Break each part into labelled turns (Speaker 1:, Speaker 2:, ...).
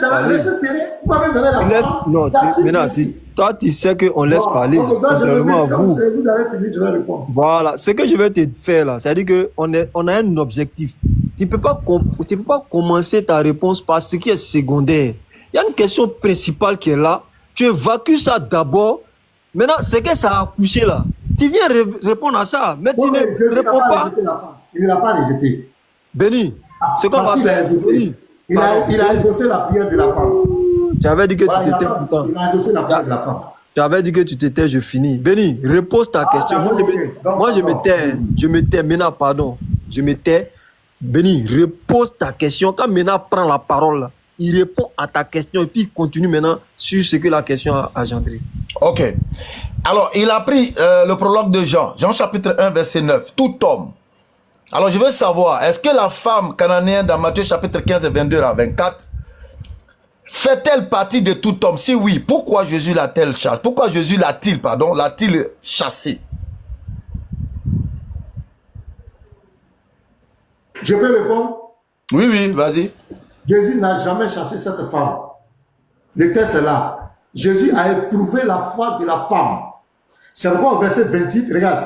Speaker 1: parler.
Speaker 2: Vous m'avez donné la
Speaker 1: Laisse,
Speaker 2: parole.
Speaker 1: non, maintenant, toi, tu sais qu'on laisse parler, contrairement à vous.
Speaker 2: Vous avez fini, je vais répondre.
Speaker 1: Voilà, ce que je vais te faire là, c'est-à-dire qu'on a un objectif. Tu peux pas commencer ta réponse par ce qui est secondaire. Il y a une question principale qui est là. Tu évacues ça d'abord. Maintenant, c'est que ça a accouché là. Tu viens répondre à ça, mais tu ne réponds pas.
Speaker 2: Il ne l'a pas rejeté.
Speaker 1: Béni, ce qu'on va faire.
Speaker 2: Il a exaucé la prière de la femme.
Speaker 1: Tu avais dit que tu t'étais pourtant.
Speaker 2: Il a exaucé la prière de la femme.
Speaker 1: Tu avais dit que tu t'étais, je finis. Béni, repose ta question. Moi, je me tais. Je me tais. Ména, pardon. Je me tais. Béni, repose ta question. Quand Ména prend la parole, là, il répond à ta question et puis il continue maintenant sur ce que la question a engendré.
Speaker 3: Ok. Alors, il a pris le prologue de Jean. Jean chapitre 1, verset 9. Tout homme. Alors, je veux savoir, est-ce que la femme cananéenne dans Matthieu chapitre 15, 22 à 24 fait-elle partie de tout homme? Si oui, pourquoi Jésus l'a-t-elle chassé? Pourquoi Jésus l'a-t-il chassé?
Speaker 2: Je peux répondre?
Speaker 3: Oui, oui, vas-y.
Speaker 2: Jésus n'a jamais chassé cette femme. Le texte est là. Jésus a éprouvé la foi de la femme. C'est pourquoi au verset 28, regarde.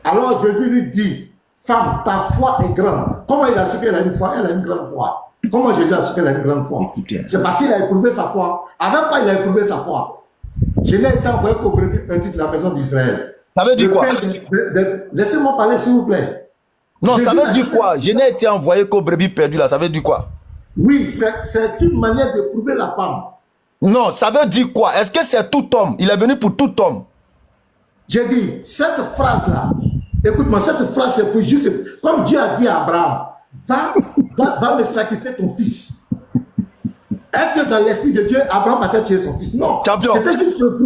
Speaker 2: Alors Jésus lui dit, femme, ta foi est grande. Comment il a su qu'elle a une foi? Elle a une grande foi. Comment Jésus a su qu'elle a une grande foi? C'est parce qu'il a éprouvé sa foi. Avant quoi il a éprouvé sa foi? Je n'ai été envoyé qu'au brebis perdues de la maison d'Israël.
Speaker 3: Ça veut dire quoi?
Speaker 2: Laissez-moi parler s'il vous plaît.
Speaker 3: Non,
Speaker 2: Jésus
Speaker 3: ça veut dire quoi? Je n'ai été envoyé qu'au brebis perdues là, ça veut dire quoi?
Speaker 2: Oui, c'est une manière d'éprouver la femme.
Speaker 3: Non, ça veut dire quoi? Est-ce que c'est tout homme? Il est venu pour tout homme.
Speaker 2: J'ai dit, cette phrase-là, écoute-moi, cette phrase c'est pour juste, comme Dieu a dit à Abraham, va me sacrifier ton fils. Est-ce que dans l'esprit de Dieu, Abraham a tué son fils? Non.
Speaker 3: Champion,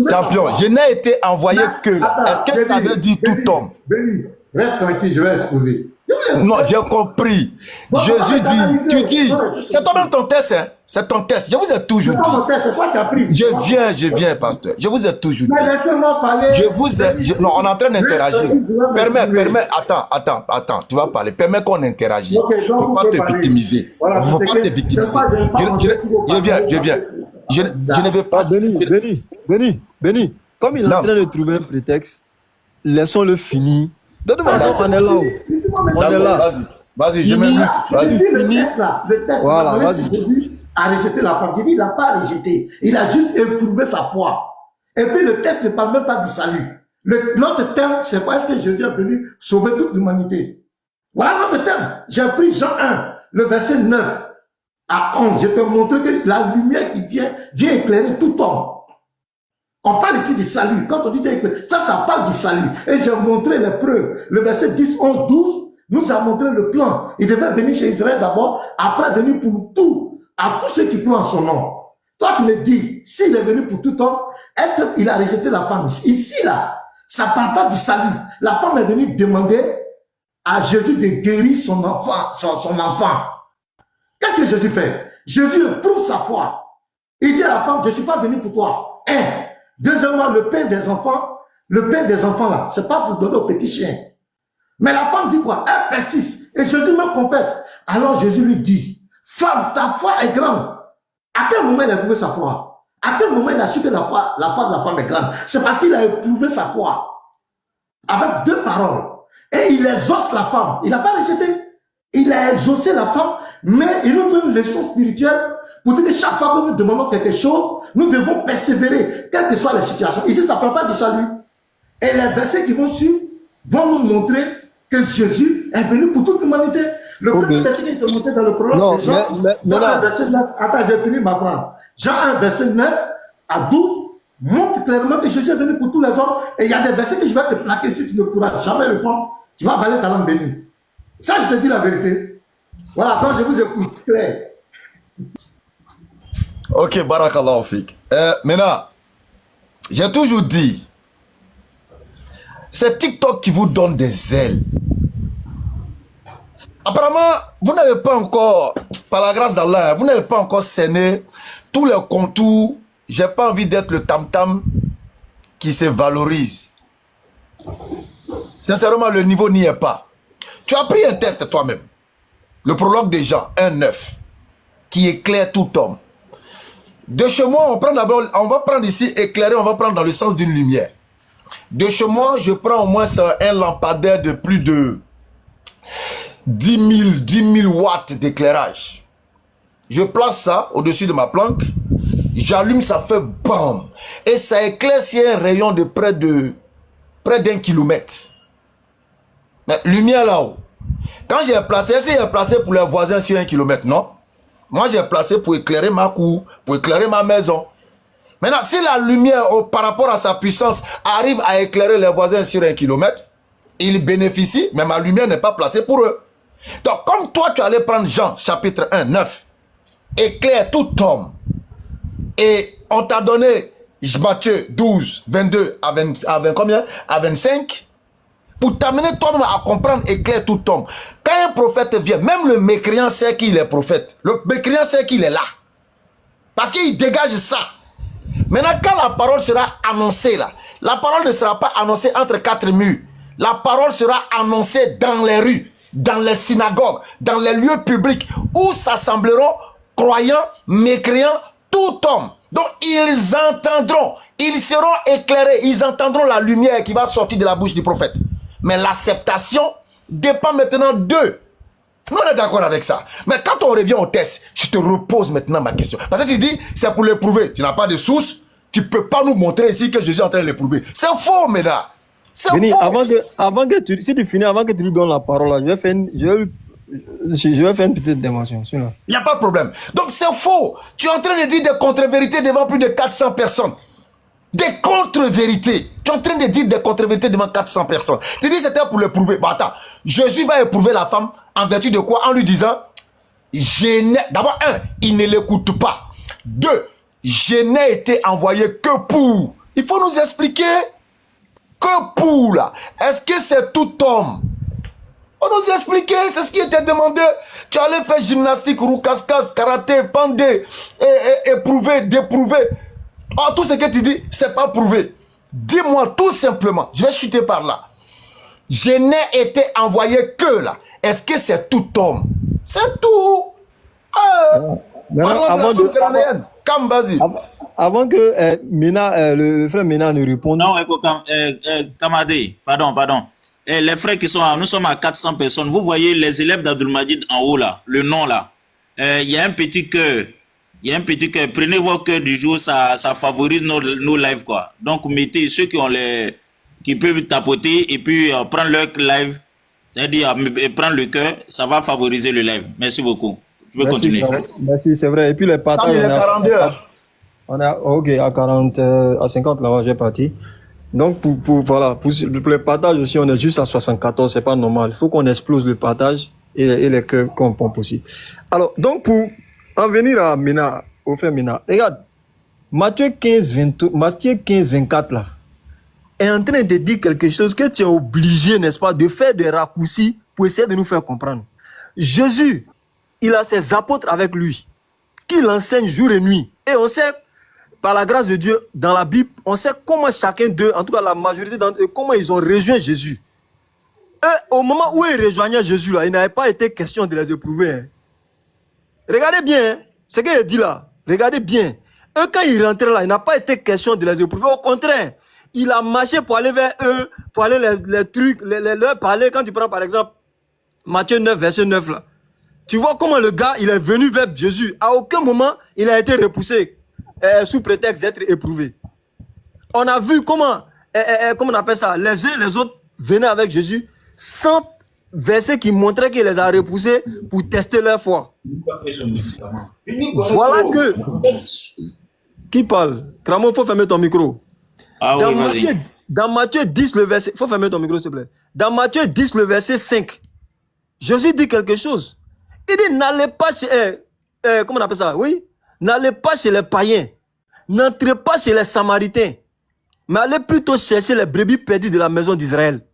Speaker 2: champion,
Speaker 3: je n'ai été envoyé que là. Est-ce que ça veut dire tout homme?
Speaker 2: Béni, reste tranquille, je vais exposer.
Speaker 3: Non, j'ai compris. Jésus dit, tu dis, c'est toi-même ton test, hein? C'est ton test. Je vous ai toujours dit.
Speaker 2: C'est toi qui as pris.
Speaker 3: Je viens, pasteur. Je vous ai toujours dit.
Speaker 2: Mais laissez-moi parler.
Speaker 3: Non, on est en train d'interagir. Permets, attends, tu vas parler. Permets qu'on interagisse.
Speaker 2: Okay,
Speaker 3: il ne faut pas te victimiser. Il ne faut pas te victimiser. Je viens. Je ne veux pas.
Speaker 1: Béni. Comme il est en train de trouver un prétexte, laissons-le finir. De toute façon, on est là. On est là.
Speaker 3: Vas-y, je m'invite.
Speaker 2: Vas-y. Le texte,
Speaker 1: voilà, vas-y.
Speaker 2: Jésus a rejeté la femme. Il n'a pas rejeté. Il a juste éprouvé sa foi. Et puis le texte ne parle même pas du salut. Notre thème, c'est quoi? Est-ce que Jésus est venu sauver toute l'humanité? Voilà notre thème. J'ai pris Jean 1, le verset 9 à 11. Je te montre que la lumière qui vient éclairer tout homme. On parle ici du salut. Quand on dit bien éclairer, ça parle du salut. Et j'ai montré les preuves. Le verset 10, 11, 12 nous a montré le plan. Il devait venir chez Israël d'abord, après venir pour tout, à tous ceux qui croient en son nom. Toi, tu me dis, s'il est venu pour tout homme, est-ce qu'il a rejeté la femme? Ici, là, ça ne parle pas du salut. La femme est venue demander à Jésus de guérir son enfant. Qu'est-ce que Jésus fait? Jésus éprouve sa foi. Il dit à la femme, je ne suis pas venu pour toi. Deuxièmement, le pain des enfants là, c'est pas pour donner aux petits chiens. Mais la femme dit quoi? Elle persiste. Et Jésus me confesse. Alors Jésus lui dit, femme, ta foi est grande. À quel moment il a éprouvé sa foi? À quel moment il a su que la foi de la femme est grande? C'est parce qu'il a éprouvé sa foi. Avec deux paroles. Et il exauce la femme. Il n'a pas rejeté. Il a exaucé la femme, mais il nous donne une leçon spirituelle pour dire que chaque fois que nous demandons quelque chose, nous devons persévérer, quelles que soient les situations. Ici, ça ne parle pas du salut. Et les versets qui vont suivre vont nous montrer que Jésus est venu pour toute l'humanité. Le premier verset qui est montré dans le prologue de Jean, Jean 1, verset 9, attends, j'ai fini ma phrase. Jean 1, verset 9 à 12, montre clairement que Jésus est venu pour tous les hommes. Et il y a des versets que je vais te plaquer si tu ne pourras jamais répondre. Tu vas avaler ta langue bénie. Ça, je te dis la vérité. Voilà, quand je vous écoute, clair.
Speaker 3: Ok, barakallahu fik. Maintenant, j'ai toujours dit, c'est TikTok qui vous donne des ailes. Apparemment, vous n'avez pas encore, par la grâce d'Allah, vous n'avez pas encore cerné tous les contours. J'ai pas envie d'être le tam-tam qui se valorise. Sincèrement, le niveau n'y est pas. Tu as pris un test toi-même. Le prologue de Jean 1, 9, qui éclaire tout homme. De chez moi, on prend d'abord, on va prendre ici éclairé, on va prendre dans le sens d'une lumière. De chez moi, je prends au moins un lampadaire de plus de 10 000 watts d'éclairage. Je place ça au-dessus de ma planque, j'allume, ça fait BAM. Et ça éclaire sur un rayon de près d'1 kilomètre. Mais lumière là-haut. Quand j'ai placé, est-ce que j'ai placé pour les voisins sur 1 kilomètre? Non. Moi, j'ai placé pour éclairer ma cour, pour éclairer ma maison. Maintenant, si la lumière, par rapport à sa puissance, arrive à éclairer les voisins sur 1 kilomètre, ils bénéficient, mais ma lumière n'est pas placée pour eux. Donc, comme toi, tu allais prendre Jean, chapitre 1, 9, éclaire tout homme. Et on t'a donné Matthieu 12, 22 à 20 combien? À 25. Pour t'amener toi-même à comprendre, éclaire tout homme. Quand un prophète vient, même le mécréant sait qu'il est prophète. Le mécréant sait qu'il est là. Parce qu'il dégage ça. Maintenant, quand la parole sera annoncée là, la parole ne sera pas annoncée entre 4 murs. La parole sera annoncée dans les rues, dans les synagogues, dans les lieux publics où s'assembleront croyants, mécréants, tout homme. Donc, ils entendront, ils seront éclairés, ils entendront la lumière qui va sortir de la bouche du prophète. Mais l'acceptation dépend maintenant d'eux. Nous, on est d'accord avec ça. Mais quand on revient au test, je te repose maintenant ma question. Parce que tu dis, c'est pour l'éprouver. Tu n'as pas de source. Tu ne peux pas nous montrer ici que Jésus est en train de l'éprouver. C'est faux, mesdames. C'est faux.
Speaker 1: Avant que tu, si tu finis, avant que tu lui donnes la parole, là, je vais faire une petite démonstration.
Speaker 3: Il n'y a pas de problème. Donc, c'est faux. Tu es en train de dire des contre-vérités devant plus de 400 personnes. Des contre-vérités. Tu es en train de dire des contre-vérités devant 400 personnes. Tu dis c'était pour le prouver. Bon, attends. Jésus va éprouver la femme en vertu de quoi? En lui disant, d'abord, il ne l'écoute pas. 2, je n'ai été envoyé que pour. Il faut nous expliquer que pour là. Est-ce que c'est tout homme? On nous expliquer, c'est ce qui était demandé. Tu allais faire gymnastique, roucascas, karaté, pandé, éprouver, déprouver. Oh, tout ce que tu dis, c'est pas prouvé. Dis-moi tout simplement, je vais chuter par là. Je n'ai été envoyé que là. Est-ce que c'est tout homme? C'est tout.
Speaker 1: Avant que le frère Mina ne réponde.
Speaker 4: Non, Kamadé, pardon. Les frères qui sont là, nous sommes à 400 personnes. Vous voyez les élèves d'Abdul-Majid en haut là, le nom là. Il y a un petit cœur. Prenez vos cœurs du jour, ça favorise nos lives quoi. Donc mettez ceux qui peuvent tapoter et puis prendre leur live, c'est-à-dire prendre le cœur, ça va favoriser le live. Merci beaucoup. Tu peux continuer.
Speaker 1: Merci, c'est vrai. Et puis les partages. Ok, à 40, à 50 là-bas, j'ai parti. Donc pour les partages aussi, on est juste à 74, c'est pas normal. Il faut qu'on explose le partage et les cœurs qu'on pompe aussi. Alors, donc pour en venir à Mina, au frère Mina, regarde, Matthieu 15, 24 là, est en train de dire quelque chose que tu es obligé, n'est-ce pas, de faire des raccourcis pour essayer de nous faire comprendre. Jésus, il a ses apôtres avec lui, qui l'enseignent jour et nuit. Et on sait, par la grâce de Dieu, dans la Bible, on sait comment chacun d'eux, en tout cas la majorité d'entre eux, comment ils ont rejoint Jésus. Eux, au moment où ils rejoignaient Jésus, là, il n'avait pas été question de les éprouver. Hein. Regardez bien, hein, ce qu'il dit là. Regardez bien. Eux, quand ils rentraient là, il n'a pas été question de les éprouver. Au contraire, il a marché pour aller vers eux, pour aller les trucs, leur parler. Quand tu prends par exemple Matthieu 9, verset 9 là. Tu vois comment le gars, il est venu vers Jésus. À aucun moment, il a été repoussé sous prétexte d'être éprouvé. On a vu comment on appelle ça, les uns et les autres venaient avec Jésus sans verset qui montrait qu'il les a repoussés pour tester leur foi. Voilà que... Qui parle? Cramo, il faut fermer ton micro.
Speaker 4: Ah oui, vas-y.
Speaker 1: Dans Matthieu 10, le verset... Il faut fermer ton micro, s'il te plaît. Dans Matthieu 10, le verset 5, Jésus dit quelque chose. Il dit, n'allez pas chez... comment on appelle ça? Oui? N'allez pas chez les païens. N'entrez pas chez les Samaritains. Mais allez plutôt chercher les brebis perdues de la maison d'Israël.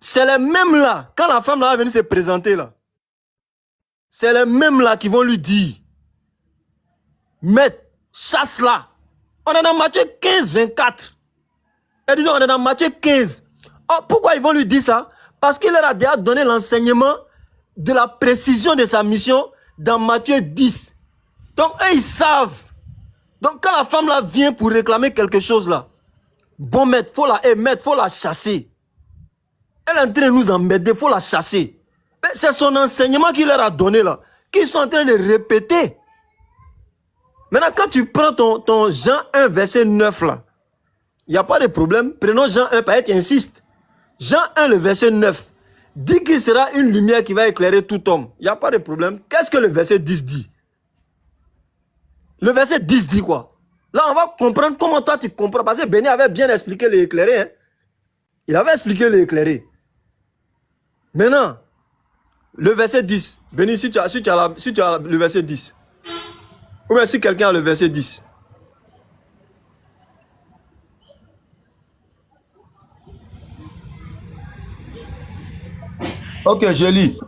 Speaker 1: C'est les mêmes là, quand la femme là va venir se présenter là, c'est les mêmes là qui vont lui dire, Maître, chasse là. On est dans Matthieu 15, 24. Et disons, on est dans Matthieu 15. Oh, pourquoi ils vont lui dire ça? Parce qu'il leur a déjà donné l'enseignement de la précision de sa mission dans Matthieu 10. Donc, eux, ils savent. Donc, quand la femme là vient pour réclamer quelque chose là, bon maître, faut la chasser. Elle est en train de nous embêter, faut la chasser. C'est son enseignement qu'il leur a donné là, qu'ils sont en train de répéter. Maintenant, quand tu prends ton Jean 1, verset 9 là, il n'y a pas de problème. Prenons Jean 1, par tu insistes. Jean 1, le verset 9, dit qu'il sera une lumière qui va éclairer tout homme. Il n'y a pas de problème. Qu'est-ce que le verset 10 dit? Le verset 10 dit quoi? Là, on va comprendre comment toi tu comprends. Parce que Béni avait bien expliqué l'éclairé. Hein? Il avait expliqué l'éclairé. Maintenant, le verset 10. Béni, si tu as le verset 10. Ou bien si quelqu'un a le verset 10.
Speaker 3: Ok, je lis.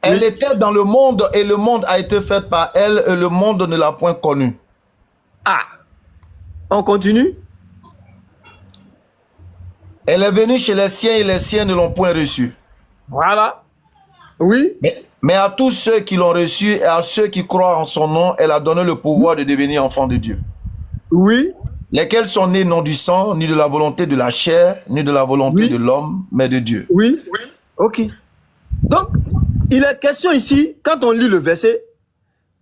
Speaker 3: Elle était dans le monde et le monde a été fait par elle et le monde ne l'a point connue.
Speaker 1: Ah, on continue.
Speaker 3: Elle est venue chez les siens et les siens ne l'ont point reçue.
Speaker 1: Voilà. Oui.
Speaker 3: Mais à tous ceux qui l'ont reçue et à ceux qui croient en son nom, elle a donné le pouvoir de devenir enfants de Dieu.
Speaker 1: Oui.
Speaker 3: Lesquels sont nés non du sang, ni de la volonté de la chair, ni de la volonté de l'homme, mais de Dieu.
Speaker 1: Oui. Oui. Ok. Donc, il est question ici, quand on lit le verset,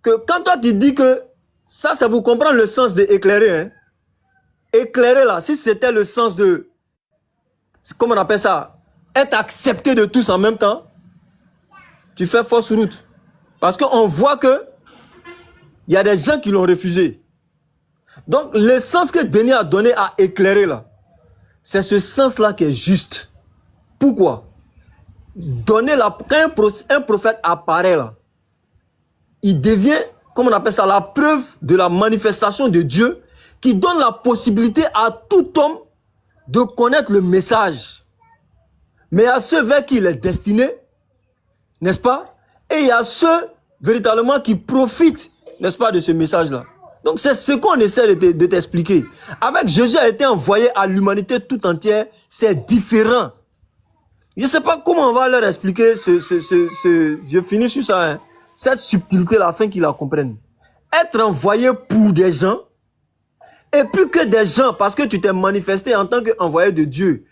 Speaker 1: que quand toi tu dis que ça vous comprendre le sens de éclairer. Hein? Éclairer là, si c'était le sens de, comment on appelle ça, être accepté de tous en même temps, tu fais fausse route. Parce qu'on voit que il y a des gens qui l'ont refusé. Donc, le sens que Béni a donné à éclairer là, c'est ce sens-là qui est juste. Pourquoi? Donner la, quand un prophète apparaît là, il devient, comment on appelle ça, la preuve de la manifestation de Dieu qui donne la possibilité à tout homme de connaître le message. Mais à ceux vers qui il est destiné, n'est-ce pas? Et il y a ceux véritablement qui profitent, n'est-ce pas, de ce message-là. Donc c'est ce qu'on essaie de t'expliquer. Avec Jésus a été envoyé à l'humanité tout entière, c'est différent. Je ne sais pas comment on va leur expliquer je finis sur ça, hein, cette subtilité-là afin qu'ils la comprennent. Être envoyé pour des gens, et plus que des gens, parce que tu t'es manifesté en tant qu'envoyé de Dieu,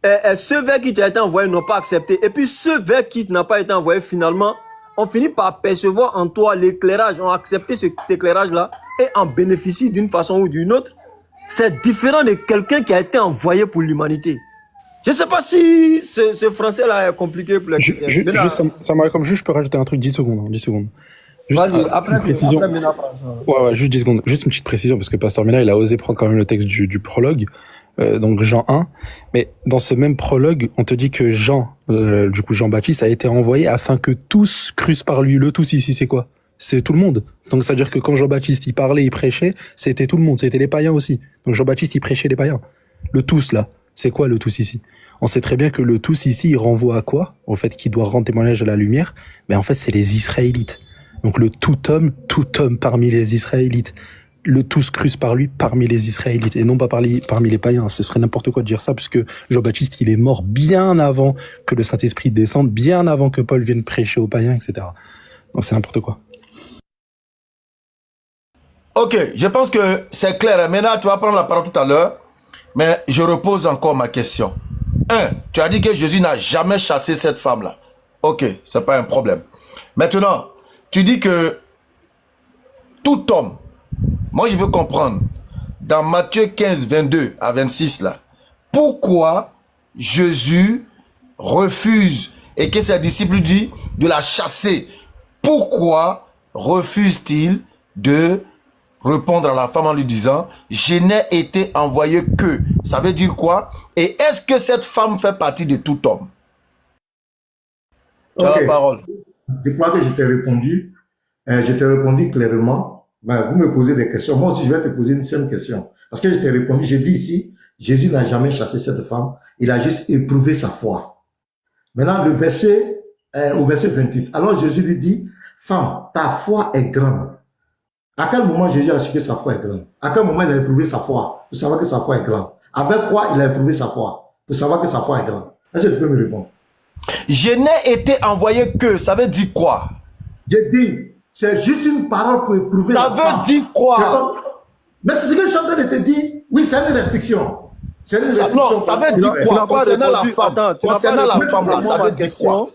Speaker 1: et ceux vers qui tu as été envoyé n'ont pas accepté, et puis ceux vers qui tu n'as pas été envoyé, finalement, on finit par percevoir en toi l'éclairage, ont accepté cet éclairage-là, et en bénéficient d'une façon ou d'une autre. C'est différent de quelqu'un qui a été envoyé pour l'humanité. Je ne sais pas si ce français-là est compliqué pour les chrétiens.
Speaker 5: Ça m'arrête comme je peux rajouter un truc 10 secondes. 10 secondes.
Speaker 1: Vas-y, après
Speaker 5: précision.
Speaker 1: Après,
Speaker 5: juste 10 secondes. Juste une petite précision, parce que Pasteur Mena, il a osé prendre quand même le texte du prologue, donc Jean 1. Mais dans ce même prologue, on te dit que Jean-Baptiste a été envoyé afin que tous crussent par lui. Le tous ici, c'est quoi? C'est tout le monde. Donc ça veut dire que quand Jean-Baptiste, il parlait, il prêchait, c'était tout le monde. C'était les païens aussi. Donc Jean-Baptiste, il prêchait les païens. Le tous, là. C'est quoi le tous ici? On sait très bien que le tous ici, il renvoie à quoi? Au fait qu'il doit rendre témoignage à la lumière. Mais en fait, c'est les Israélites. Donc le tout homme parmi les Israélites. Le tous crusse par lui parmi les Israélites. Et non pas parmi les païens. Ce serait n'importe quoi de dire ça, puisque Jean-Baptiste, il est mort bien avant que le Saint-Esprit descende, bien avant que Paul vienne prêcher aux païens, etc. Donc c'est n'importe quoi.
Speaker 3: Ok, je pense que c'est clair. Maintenant, tu vas prendre la parole tout à l'heure. Mais je repose encore ma question. 1. Tu as dit que Jésus n'a jamais chassé cette femme-là. Ok, c'est pas un problème. Maintenant, tu dis que tout homme, moi je veux comprendre, dans Matthieu 15, 22 à 26, là, pourquoi Jésus refuse et que ses disciples disent de la chasser? Pourquoi refuse-t-il de répondre à la femme en lui disant « Je n'ai été envoyé que ». Ça veut dire quoi? Et est-ce que cette femme fait partie de tout homme? Tu as la parole.
Speaker 2: Je crois que je t'ai répondu. Je t'ai répondu clairement. Ben, vous me posez des questions. Moi aussi, je vais te poser une seule question. Parce que je t'ai répondu, j'ai dit ici, Jésus n'a jamais chassé cette femme. Il a juste éprouvé sa foi. Maintenant, au verset 28. Alors Jésus lui dit, « Femme, ta foi est grande. » À quel moment Jésus a su que sa foi est grande? À quel moment il a éprouvé sa foi pour savoir que sa foi est grande? Avec quoi il a éprouvé sa foi pour savoir que sa foi est grande? Est-ce que tu peux me répondre?
Speaker 3: Je n'ai été envoyé que, ça veut dire quoi?
Speaker 2: J'ai dit, c'est juste une parole pour éprouver
Speaker 3: Ça
Speaker 2: la
Speaker 3: veut
Speaker 2: femme.
Speaker 3: dire quoi?
Speaker 2: Mais c'est ce que je suis en train de te dire. Oui, c'est une restriction. C'est une
Speaker 3: Ça,
Speaker 2: restriction.
Speaker 3: non, ça veut
Speaker 1: Tu
Speaker 3: dire
Speaker 1: n'as
Speaker 3: quoi?
Speaker 1: pas
Speaker 3: Concernant la
Speaker 1: répondu.
Speaker 3: femme,
Speaker 1: Attends, tu n'as
Speaker 3: concernant
Speaker 1: pas
Speaker 3: la
Speaker 1: répondu
Speaker 3: femme, là,
Speaker 1: à
Speaker 3: ça
Speaker 1: ma
Speaker 3: veut dire quoi?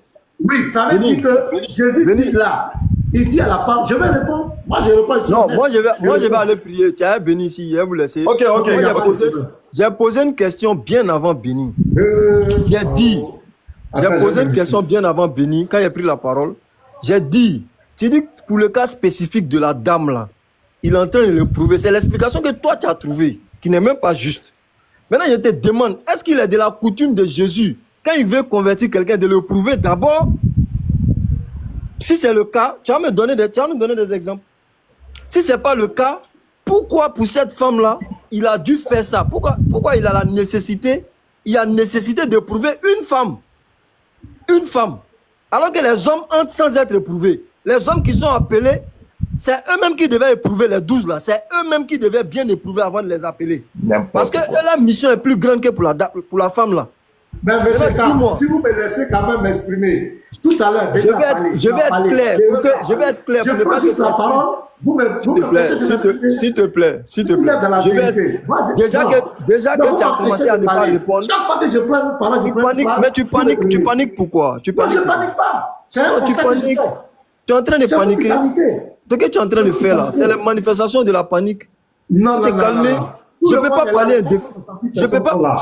Speaker 2: Oui, ça veut dire que Jésus dit là. Il dit à la femme, je vais répondre. Moi, je réponds.
Speaker 1: Non, moi je vais aller prier. Tiens, Béni ici, je vais vous laisser.
Speaker 3: Ok, ok,
Speaker 1: Moi,
Speaker 3: ok.
Speaker 1: j'ai posé une question bien avant Béni. J'ai dit, j'ai posé une question bien avant Béni, quand il a pris la parole. J'ai dit, tu dis que pour le cas spécifique de la dame là, il est en train de le prouver. C'est l'explication que toi tu as trouvée, qui n'est même pas juste. Maintenant, je te demande, est-ce qu'il est de la coutume de Jésus, quand il veut convertir quelqu'un, de le prouver d'abord? Si c'est le cas, tu vas nous donner des exemples. Si ce n'est pas le cas, pourquoi pour cette femme-là, il a dû faire ça? Pourquoi il a la nécessité? Il y a nécessité de prouver une femme. Une femme. Alors que les hommes entrent sans être éprouvés. Les hommes qui sont appelés, c'est eux-mêmes qui devaient éprouver les 12 là. C'est eux-mêmes qui devaient bien éprouver avant de les appeler. Parce que la mission est plus grande que pour la femme là.
Speaker 2: Mais monsieur
Speaker 1: dis-moi.
Speaker 2: Kam, si vous me laissez quand même m'exprimer, tout à l'heure,
Speaker 1: Je vais être clair. Je vais être clair.
Speaker 2: Je
Speaker 1: Pour ne
Speaker 2: prends
Speaker 1: pas
Speaker 2: juste
Speaker 1: que
Speaker 2: la
Speaker 1: ça
Speaker 2: parole, vous me
Speaker 1: S'il te plaît.
Speaker 2: Vous êtes dans la vérité. Moi,
Speaker 1: Déjà
Speaker 2: non.
Speaker 1: que
Speaker 2: Non,
Speaker 1: tu as
Speaker 2: vous
Speaker 1: commencé à ne pas
Speaker 2: parler.
Speaker 1: répondre.
Speaker 2: Chaque fois que je prends une parole, je
Speaker 1: Tu
Speaker 2: prends une
Speaker 1: paniques,
Speaker 2: parole.
Speaker 1: mais tu paniques pourquoi? Tu
Speaker 2: Moi, je
Speaker 1: paniques.
Speaker 2: ne panique pas. C'est un
Speaker 1: Non, tu
Speaker 2: constat que je
Speaker 1: paniques.
Speaker 2: fais.
Speaker 1: Tu es en train de
Speaker 2: C'est vous qui
Speaker 1: paniquer.
Speaker 2: paniquez.
Speaker 1: Ce que tu es en train de faire là, c'est la manifestation de la panique.
Speaker 2: Non,
Speaker 1: T'es
Speaker 2: non,
Speaker 1: calmé.
Speaker 2: non.
Speaker 1: Je ne peux pas parler de. Je peux pas.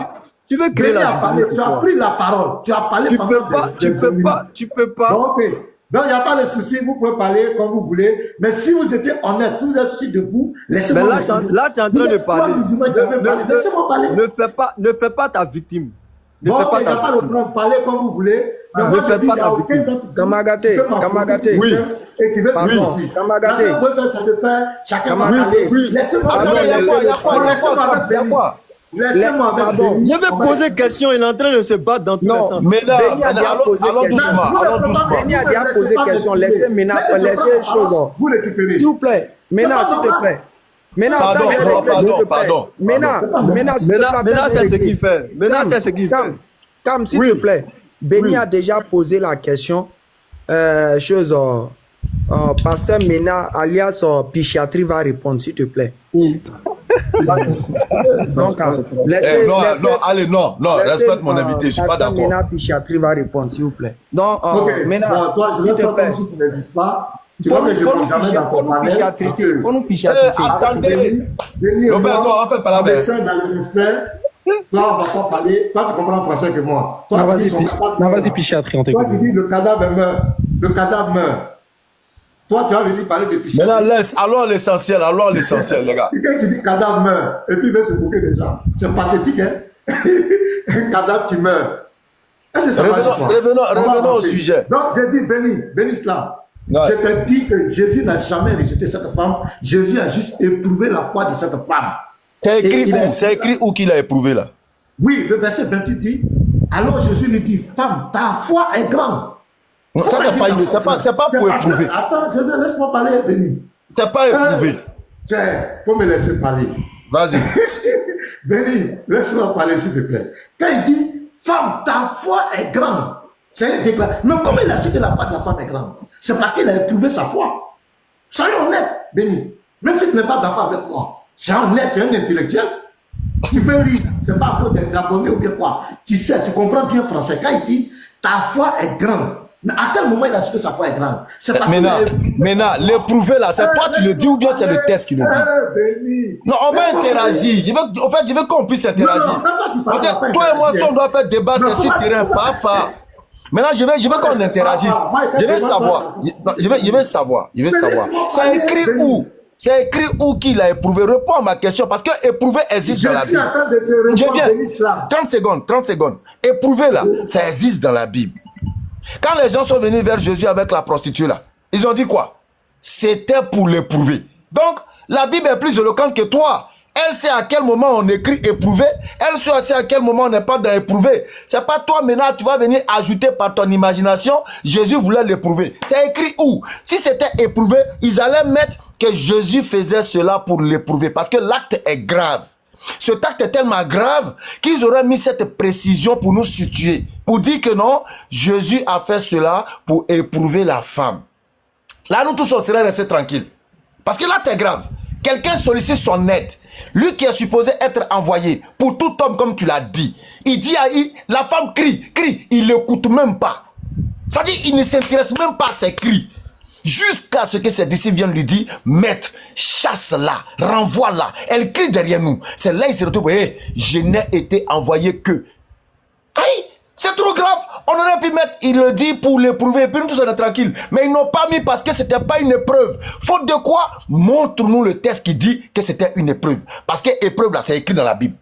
Speaker 1: Tu veux créer la
Speaker 2: parler. Tu as pris la parole. Tu as parlé
Speaker 1: Tu
Speaker 2: pendant
Speaker 1: peux pas.
Speaker 2: des minutes.
Speaker 1: Tu peux pas.
Speaker 2: Bon, ok. Donc, il n'y a pas de souci. Vous pouvez parler comme vous voulez. Mais si vous étiez honnête, si vous êtes sûr de vous, laissez-moi
Speaker 1: Mais là,
Speaker 2: m'exprimer.
Speaker 1: là, tu es en train de parler.
Speaker 2: Laissez-moi parler.
Speaker 1: Ne fais pas ta victime. Ne
Speaker 2: Bon,
Speaker 1: fais
Speaker 2: ok,
Speaker 1: pas
Speaker 2: il n'y a
Speaker 1: ta
Speaker 2: pas de
Speaker 1: victime.
Speaker 2: problème. Parlez comme vous voulez. Mais
Speaker 1: Ne
Speaker 2: moi, je
Speaker 1: faites
Speaker 2: dis,
Speaker 1: pas
Speaker 2: il n'y a
Speaker 1: ta
Speaker 2: aucun
Speaker 1: victime.
Speaker 2: d'entre vous
Speaker 6: Kamagaté,
Speaker 2: qui peut m'approcher
Speaker 6: Kamagaté.
Speaker 2: ce
Speaker 1: Oui.
Speaker 2: système et qui veut se
Speaker 6: Pardon,
Speaker 2: sortir.
Speaker 6: Kamagaté.
Speaker 2: La seule bonne chose, c'est de faire chacun va
Speaker 1: Oui,
Speaker 2: parler.
Speaker 1: oui.
Speaker 2: Laissez-moi
Speaker 3: Attends,
Speaker 2: avec
Speaker 3: il y a
Speaker 2: Béni.
Speaker 3: quoi, il y a quoi, il y a
Speaker 2: Laissez-moi
Speaker 3: quoi,
Speaker 2: avec
Speaker 3: il y a
Speaker 2: Béni.
Speaker 3: quoi?
Speaker 2: Laissez-moi avec
Speaker 6: Pardon.
Speaker 2: Béni.
Speaker 1: Je vais poser question. Il est en train de se battre dans tous les sens.
Speaker 3: Mais là,
Speaker 6: Béni a déjà posé
Speaker 3: allons
Speaker 6: question.
Speaker 3: doucement, allons doucement.
Speaker 6: Béni a déjà posé question. Laissez maintenant, laissez chose.
Speaker 2: Vous récupérez.
Speaker 6: S'il vous plaît. Maintenant, s'il te plaît. Maintenant,
Speaker 3: Pardon,
Speaker 6: attends,
Speaker 3: pardon,
Speaker 6: s'il te plaît.
Speaker 3: pardon.
Speaker 6: Maintenant, s'il te plaît,
Speaker 1: Maintenant, c'est ce
Speaker 6: attends,
Speaker 1: qu'il fait. Maintenant, c'est ce qu'il fait.
Speaker 6: Calme, s'il
Speaker 1: Oui.
Speaker 6: te plaît. Béni
Speaker 1: Oui.
Speaker 6: a déjà posé la question. Pasteur Mena, alias Pichiatri, va répondre, s'il te plaît. Donc, laissez,
Speaker 3: Non,
Speaker 6: laissez-
Speaker 3: non, allez, non,
Speaker 6: laissez,
Speaker 3: respecte mon invité, je suis pas
Speaker 6: Pasteur
Speaker 3: d'accord.
Speaker 6: Mena Pichiatri va répondre, s'il vous plaît. Donc,
Speaker 2: Ok,
Speaker 6: Mena,
Speaker 2: bon, toi, je
Speaker 6: s'il
Speaker 2: vais
Speaker 6: te
Speaker 2: faire
Speaker 6: plaît.
Speaker 2: comme si tu n'existes pas. Tu
Speaker 6: Faut
Speaker 2: vois que je
Speaker 6: nous
Speaker 2: ne jamais dans ton panel.
Speaker 6: pichiatrister. Faut nous
Speaker 3: Eh,
Speaker 6: pichiatrister.
Speaker 3: attendez.
Speaker 2: Béni et
Speaker 3: Robert,
Speaker 2: moi,
Speaker 3: non, en fait, pas la
Speaker 2: on
Speaker 3: peine.
Speaker 2: descend dans le respect. Toi, on va pas parler. Toi, tu comprends français que moi. Toi,
Speaker 5: Non,
Speaker 2: tu dis
Speaker 5: vas-y,
Speaker 2: son cadavre
Speaker 5: non, vas-y,
Speaker 2: meurt.
Speaker 5: Pichiatri, on
Speaker 2: Toi,
Speaker 5: t'écoute.
Speaker 2: tu dis le cadavre meurt. Le cadavre meurt. Toi, tu vas venir parler de pichiatrie.
Speaker 3: Maintenant, allons à l'essentiel, les gars.
Speaker 2: Quelqu'un qui dit cadavre meurt et puis il veut se moquer des gens. C'est pathétique, hein? Un cadavre qui meurt. Est-ce que ça va, je crois?
Speaker 3: Revenons
Speaker 2: On va
Speaker 3: au
Speaker 2: avancer.
Speaker 3: sujet.
Speaker 2: Donc, j'ai dit, béni Islam.
Speaker 3: Ouais.
Speaker 2: Je te dis que Jésus n'a jamais rejeté cette femme. Jésus a juste éprouvé la foi de cette femme.
Speaker 3: C'est
Speaker 2: Et
Speaker 3: écrit
Speaker 2: il a-
Speaker 3: où? C'est écrit où qu'il a éprouvé là?
Speaker 2: Oui, le verset 28 dit, alors Jésus lui dit, femme, ta foi est grande.
Speaker 3: Non, ça, c'est pas pour éprouver.
Speaker 2: Attends, laisse-moi parler, béni.
Speaker 3: C'est pas éprouvé.
Speaker 2: Tiens, faut me laisser parler.
Speaker 3: Vas-y.
Speaker 2: Béni, laisse-moi parler, s'il te plaît. Quand il dit, femme, ta foi est grande, c'est un déclaration. Mais comment il a su que la foi de la femme est grande? C'est parce qu'il a éprouvé sa foi. Soyons honnêtes, Béni. Même si tu n'es pas d'accord avec moi, sois honnête, tu es un intellectuel. Tu peux rire, c'est pas à cause d'être abonné ou bien quoi. Tu sais, tu comprends bien français. Quand il dit, ta foi est grande. Mais à quel moment il a su que sa foi est grande? C'est parce qu'il a
Speaker 3: Maintenant, l'éprouver là, c'est toi tu le dis ou bien c'est le test qui le dit?
Speaker 2: Béni.
Speaker 3: Non, on va interagir. Je veux qu'on puisse interagir.
Speaker 2: Non, quand tu parles,
Speaker 3: Parce
Speaker 2: on va
Speaker 3: que
Speaker 2: pas
Speaker 3: toi et moi, si
Speaker 2: interagir.
Speaker 3: on doit faire débat,
Speaker 2: Non,
Speaker 3: c'est sur
Speaker 2: comment-
Speaker 3: terrain, fa. Maintenant, je veux qu'on interagisse. Je veux savoir. Je veux savoir. C'est écrit où? C'est écrit où qu'il a éprouvé? Réponds à ma question parce que éprouver existe
Speaker 2: Je
Speaker 3: dans la
Speaker 2: suis en
Speaker 3: Bible.
Speaker 2: train de te
Speaker 3: Je
Speaker 2: répondre,
Speaker 3: viens.
Speaker 2: Béni Islam.
Speaker 3: 30 secondes. Éprouver là, ça existe dans la Bible. Quand les gens sont venus vers Jésus avec la prostituée là, ils ont dit quoi? C'était pour l'éprouver. Donc, la Bible est plus éloquente que toi. Elle sait à quel moment on écrit éprouver. Elle sait à quel moment on n'est pas dans éprouver. C'est pas toi maintenant, tu vas venir ajouter par ton imagination, Jésus voulait l'éprouver. C'est écrit où? Si c'était éprouvé, ils allaient mettre que Jésus faisait cela pour l'éprouver. Parce que l'acte est grave. Cet acte est tellement grave qu'ils auraient mis cette précision pour nous situer. Pour dire que non, Jésus a fait cela pour éprouver la femme. Là, nous tous, on serait restés tranquilles. Parce que là, c'est grave. Quelqu'un sollicite son aide. Lui qui est supposé être envoyé pour tout homme, comme tu l'as dit. Il dit à la femme crie, il l'écoute même pas. C'est-à-dire, il ne s'intéresse même pas à ses cris. Jusqu'à ce que ses disciples viennent lui dire, maître, chasse-la, renvoie-la. Elle crie derrière nous. C'est là qu'il se retrouve, hey, je n'ai été envoyé que. Aïe, c'est trop grave. On aurait pu mettre, il le dit pour l'éprouver, puis nous tous on est tranquilles. Mais ils n'ont pas mis parce que c'était pas une épreuve. Faute de quoi? Montre-nous le texte qui dit que c'était une épreuve. Parce que épreuve là, c'est écrit dans la Bible.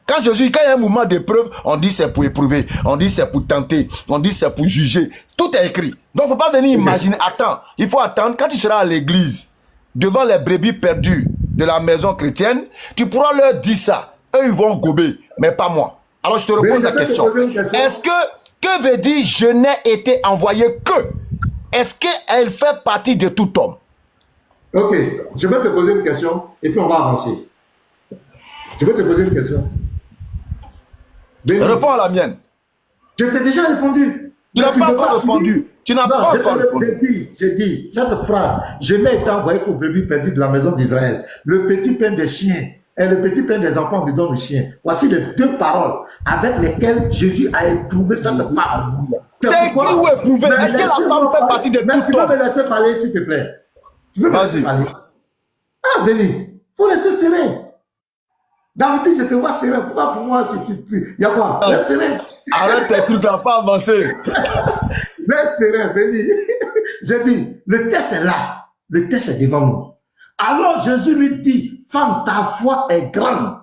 Speaker 3: Quand Jésus, quand il y a un moment d'épreuve, on dit c'est pour éprouver, on dit c'est pour tenter, on dit c'est pour juger. Tout est écrit. Donc il ne faut pas venir imaginer. Attends, il faut attendre. Quand tu seras à l'église, devant les brebis perdues de la maison chrétienne, tu pourras leur dire ça. Eux, ils vont gober, mais pas moi. Alors je te repose la question. Est-ce que veut dire je n'ai été envoyé que? Est-ce qu'elle fait partie de tout homme?
Speaker 2: Ok, je vais te poser une question et puis on va avancer. Je vais te poser une question.
Speaker 3: Réponds à la mienne.
Speaker 2: Je t'ai déjà répondu.
Speaker 3: Tu n'as pas encore répondu. Tu n'as pas encore répondu.
Speaker 2: J'ai dit, cette phrase, je n'ai été envoyé qu'au brebis perdu de la maison d'Israël. Le petit pain des chiens et le petit pain des enfants me donne le chien. Voici les deux paroles avec lesquelles Jésus a éprouvé cette femme.
Speaker 3: C'est écrit ou éprouvé? Est-ce que la femme fait partie de tout homme?
Speaker 2: Tu peux me laisser parler, s'il te plaît. Tu peux me laisser parler. Ah, Béni, il faut laisser serein. David, je te vois serein. Pourquoi pour moi, il y a quoi? Laisse serein.
Speaker 3: Arrête tes trucs là, pas avancer.
Speaker 2: Laisse serein, Béni. J'ai dit, le test est là. Le test est devant nous. Alors Jésus lui dit, femme, ta foi est grande.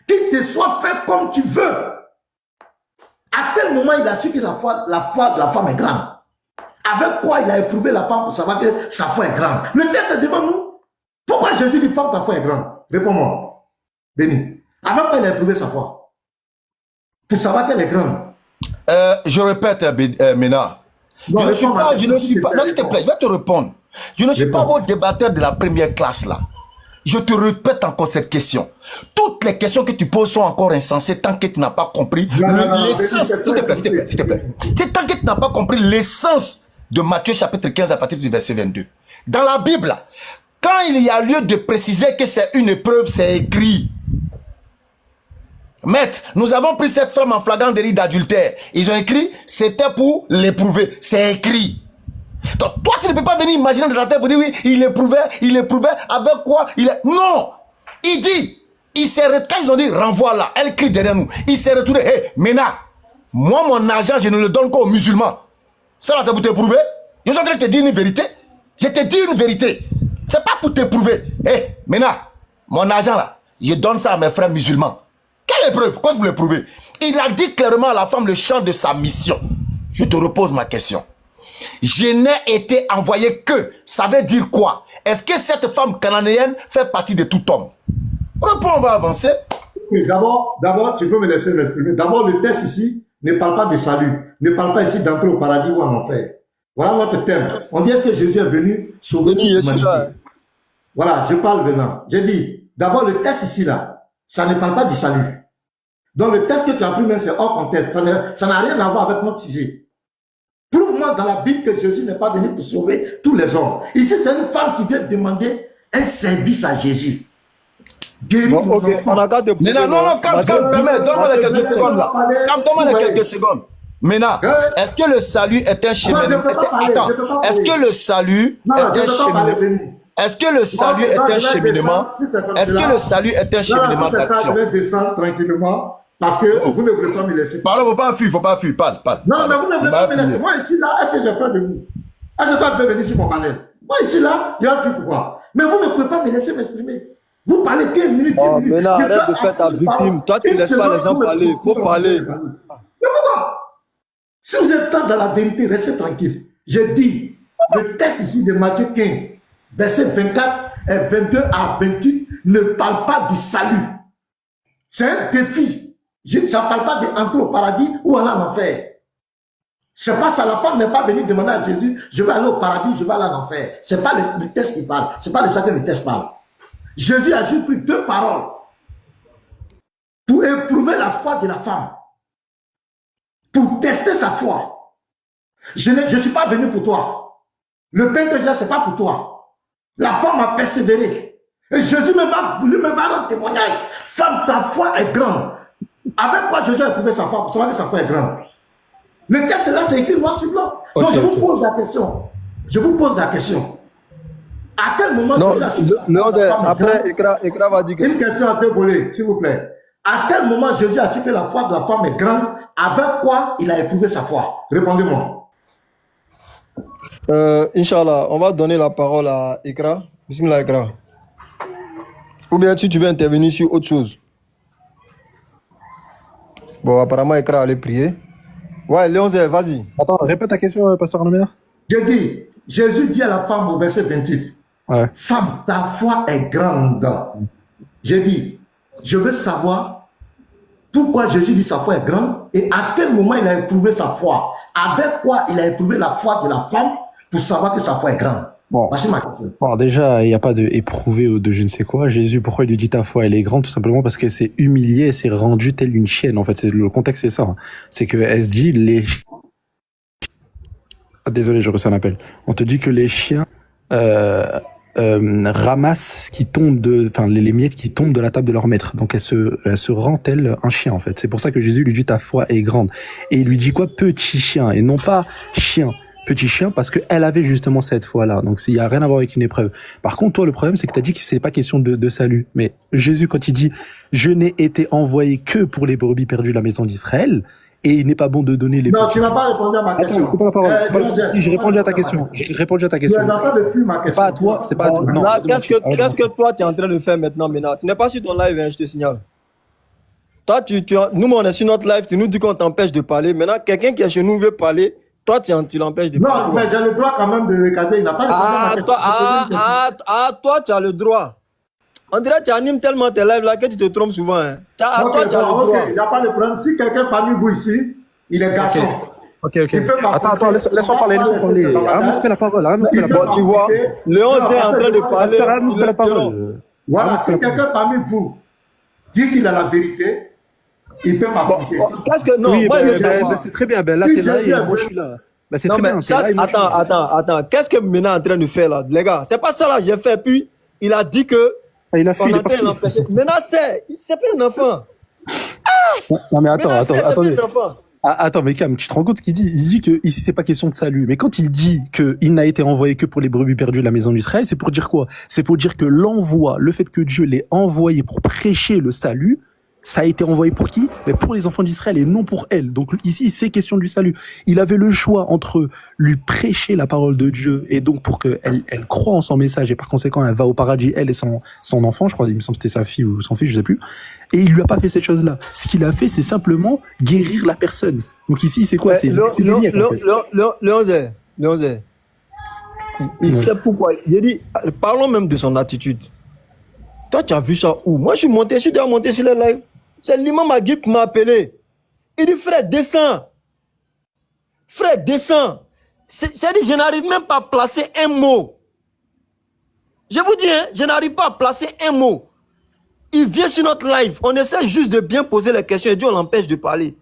Speaker 2: Qu'il te soit fait comme tu veux. À quel moment il a su que la foi de la femme est grande? Avec quoi il a éprouvé la femme pour savoir que sa foi est grande? Le test est devant nous. Pourquoi Jésus dit, femme, ta foi est grande? Réponds-moi. Béni. Avec quoi il a éprouvé sa foi? Pour savoir qu'elle est grande.
Speaker 3: Je répète, Ménard.
Speaker 2: Non,
Speaker 3: je ne suis pas, non, s'il te plaît, je vais te répondre. Je ne suis pas vos débatteurs de la première classe là. Je te répète encore cette question. Toutes les questions que tu poses sont encore insensées tant que tu n'as pas compris l'essence. S'il te plaît, s'il te plaît. Tant que tu n'as pas compris l'essence de Matthieu chapitre 15 à partir du verset 22. Dans la Bible, quand il y a lieu de préciser que c'est une épreuve, c'est écrit. Maître, nous avons pris cette femme en flagrant délit d'adultère. Ils ont écrit, c'était pour l'éprouver. C'est écrit. Donc, toi, tu ne peux pas venir imaginer dans ta tête pour dire, oui, il éprouvait, avec quoi il est... Non. Il dit, quand ils ont dit, renvoie-la, elle crie derrière nous. Il s'est retourné, hé, Ména, moi, mon argent, je ne le donne qu'aux musulmans. Ça, là, c'est pour t'éprouver. Je suis en train de te dire une vérité. Je te dis une vérité. C'est pas pour t'éprouver. Hé, Ména, mon argent, là, je donne ça à mes frères musulmans. Quelle épreuve? Quoi pour l'éprouver? Il a dit clairement à la femme le champ de sa mission. Je te repose ma question. Je n'ai été envoyé que. Ça veut dire quoi? Est-ce que cette femme cananéenne fait partie de tout homme? Réponds, on va avancer.
Speaker 2: D'abord, tu peux me laisser m'exprimer. D'abord, le texte ici ne parle pas de salut. Ne parle pas ici d'entrer au paradis ou en enfer. Voilà notre thème. On dit, est-ce que Jésus est venu sauver l'humanité? Voilà, je parle maintenant. J'ai dit, d'abord, le texte ici, là, ça ne parle pas du salut. Donc, le texte que tu as pris, même, c'est hors contexte. Ça n'a rien à voir avec notre sujet. Prouve-moi dans la Bible que Jésus n'est pas venu pour sauver tous les hommes. Ici, c'est une femme qui vient demander un service à Jésus.
Speaker 1: Bon, ok, on a qu'à te poser.
Speaker 3: Non, calme, donne-moi les quelques secondes là. Donne-moi les quelques secondes. Maintenant, est-ce que le salut est un cheminement? Attends, est-ce que le salut est un cheminement? Est-ce que le salut est un cheminement? Est-ce que le salut est un cheminement d'action?
Speaker 2: Je vais descendre tranquillement parce que vous ne voulez pas me laisser.
Speaker 3: Parle, faut pas fuir, parle.
Speaker 2: Non, mais vous ne voulez pas me laisser. Moi, ici, là, est-ce que j'ai peur de vous? Est-ce que toi, tu peux venir sur mon panel? Moi, ici, là, il y a un fil pourquoi? Mais vous ne pouvez pas me laisser m'exprimer. Vous parlez 15 minutes, 10 minutes.
Speaker 1: Mais là, arrête de faire ta victime. Toi, tu ne laisses pas les gens parler. Il faut parler.
Speaker 2: Mais pourquoi? Si vous êtes dans la vérité, restez tranquille. Je dis, le texte ici de Matthieu 15, verset 24 et 22 à 28, ne parle pas du salut. C'est un défi. Ça ne parle pas d'entrer au paradis ou aller en enfer. C'est pas ça. La femme n'est pas venue demander à Jésus, je vais aller au paradis, je vais aller en enfer. C'est pas le texte qui parle. C'est pas de ça que le texte parle. Jésus a juste pris deux paroles pour éprouver la foi de la femme, pour tester sa foi. Je ne suis pas venu pour toi. Le pain que j'ai, ce n'est pas pour toi. La femme a persévéré. Et Jésus me va rendre témoignage. Femme, ta foi est grande. Avec quoi Jésus a éprouvé sa foi, pour savoir que sa foi est grande. Le texte là, c'est écrit noir sur blanc. Donc je vous pose la question. Je vous pose la question. À quel moment
Speaker 1: Non,
Speaker 2: Jésus a su que
Speaker 1: non,
Speaker 2: la femme est
Speaker 1: après,
Speaker 2: grande?
Speaker 1: Ekra va dire que...
Speaker 2: Une question à te voler, s'il vous plaît. À quel moment Jésus a su que la foi de la femme est grande? Avec quoi il a éprouvé sa foi? Répondez-moi.
Speaker 1: Inch'Allah, on va donner la parole à Ekra. Bismillah, Ekra. Ou bien si tu veux intervenir sur autre chose. Bon, apparemment, Ekra allait prier. Ouais, Léon Zé, vas-y.
Speaker 5: Attends, répète ta question, Pasteur Arnomena.
Speaker 2: J'ai dit, Jésus dit à la femme au verset 28,
Speaker 5: Ouais.
Speaker 2: femme, ta foi est grande. J'ai dit, je veux savoir pourquoi Jésus dit sa foi est grande et à quel moment il a éprouvé sa foi. Avec quoi il a éprouvé la foi de la femme pour savoir que sa foi est grande.
Speaker 5: Bon.
Speaker 2: Voici ma question.
Speaker 5: Bon, déjà, il n'y a pas de éprouvé ou de je ne sais quoi. Jésus, pourquoi il lui dit ta foi, elle est grande? Tout simplement parce qu'elle s'est humiliée, elle s'est rendue telle une chienne. En fait, le contexte, c'est ça. Hein. C'est qu'elle se dit, Ah, désolé, je reçois un appel. On te dit que les chiens ramassent ce qui tombe les miettes qui tombent de la table de leur maître. Donc elle se rend tel un chien en fait. C'est pour ça que Jésus lui dit ta foi est grande. Et il lui dit quoi? Petit chien et non pas chien. Petit chien parce qu'elle avait justement cette foi-là. Donc il n'y a rien à voir avec une épreuve. Par contre, toi, le problème, c'est que tu as dit que c'est pas question de salut. Mais Jésus, quand il dit je n'ai été envoyé que pour les brebis perdues de la maison d'Israël, et il n'est pas bon de donner les...
Speaker 2: Non, tu n'as pas répondu à ma question.
Speaker 5: Attends, coupe la parole. Si, j'ai répondu à ta question. J'ai répondu à ta question.
Speaker 2: Tu n'as pas de fuir ma question.
Speaker 5: Pas à toi, c'est pas à toi. Non,
Speaker 1: Là,
Speaker 5: c'est moi
Speaker 1: qu'est-ce que toi, tu es en train de faire maintenant? Tu n'es pas sur ton live, hein, je te signale. Toi, nous, on est sur notre live, tu nous dis qu'on t'empêche de parler. Maintenant, quelqu'un qui est chez nous veut parler, toi, tu l'empêches de parler.
Speaker 2: Non, mais j'ai le droit quand même de regarder. Il n'a pas répondu à ma question.
Speaker 1: Toi, tu as le droit. On dirait que tu animes tellement tes lives là que tu te trompes souvent. Hein. Toi, tu as le droit.
Speaker 2: Il n'y a pas de problème. Si quelqu'un parmi vous ici, il est garçon.
Speaker 5: Ok. Attends, laisse-moi parler. Arnaud, fais la parole.
Speaker 1: Bon, tu vois, Léon est en train de parler.
Speaker 5: Arnaud, fais la parole.
Speaker 2: Voilà, si quelqu'un parmi vous dit qu'il a la vérité, il peut m'appliquer.
Speaker 1: Qu'est-ce que... Non,
Speaker 5: Oui,
Speaker 1: moi, je veux savoir.
Speaker 5: c'est très bien. Là,
Speaker 2: Si
Speaker 5: t'es là
Speaker 2: Jésus
Speaker 5: et
Speaker 2: est
Speaker 5: moi, je
Speaker 2: venu-
Speaker 5: suis là. C'est
Speaker 1: Non,
Speaker 5: très
Speaker 1: mais
Speaker 5: bien.
Speaker 1: ça, attends. Qu'est-ce que Ménard est en train de faire là? Les gars, c'est pas ça là, j'ai fait. Puis, il a dit que...
Speaker 5: Il a fui,
Speaker 1: on
Speaker 5: il
Speaker 1: est
Speaker 5: est
Speaker 1: en train de
Speaker 5: parti.
Speaker 1: l'empêcher. Ménard, c'est pas un enfant.
Speaker 5: Non, mais attends,
Speaker 1: Ménard, c'est pas
Speaker 5: attendez.
Speaker 1: un enfant.
Speaker 5: Attends, mais Cam, tu te rends compte ce qu'il dit? Il dit que ici c'est pas question de salut. Mais quand il dit qu'il n'a été envoyé que pour les brebis perdues de la maison d'Israël, c'est pour dire quoi? C'est pour dire que l'envoi, le fait que Dieu l'ait envoyé pour prêcher le salut, ça a été envoyé pour qui? Mais pour les enfants d'Israël et non pour elle. Donc ici, c'est question du salut. Il avait le choix entre lui prêcher la parole de Dieu et donc pour qu'elle croie en son message et par conséquent elle va au paradis, elle et son enfant, je crois, il me semble que c'était sa fille ou son fils, je sais plus. Et il lui a pas fait cette chose-là. Ce qu'il a fait, c'est simplement guérir la personne. Donc ici, c'est quoi? C'est le miettes, en fait.
Speaker 1: Léon Zé. Il sait pourquoi. Il dit, parlons même de son attitude. Toi, tu as vu ça où? Moi, je suis déjà monté sur le live. C'est l'imam Aguib qui m'a appelé. Il dit, frère, descends. Frère, descends. C'est-à-dire, je n'arrive même pas à placer un mot. Je vous dis, hein, je n'arrive pas à placer un mot. Il vient sur notre live. On essaie juste de bien poser les questions et Dieu, on l'empêche de parler.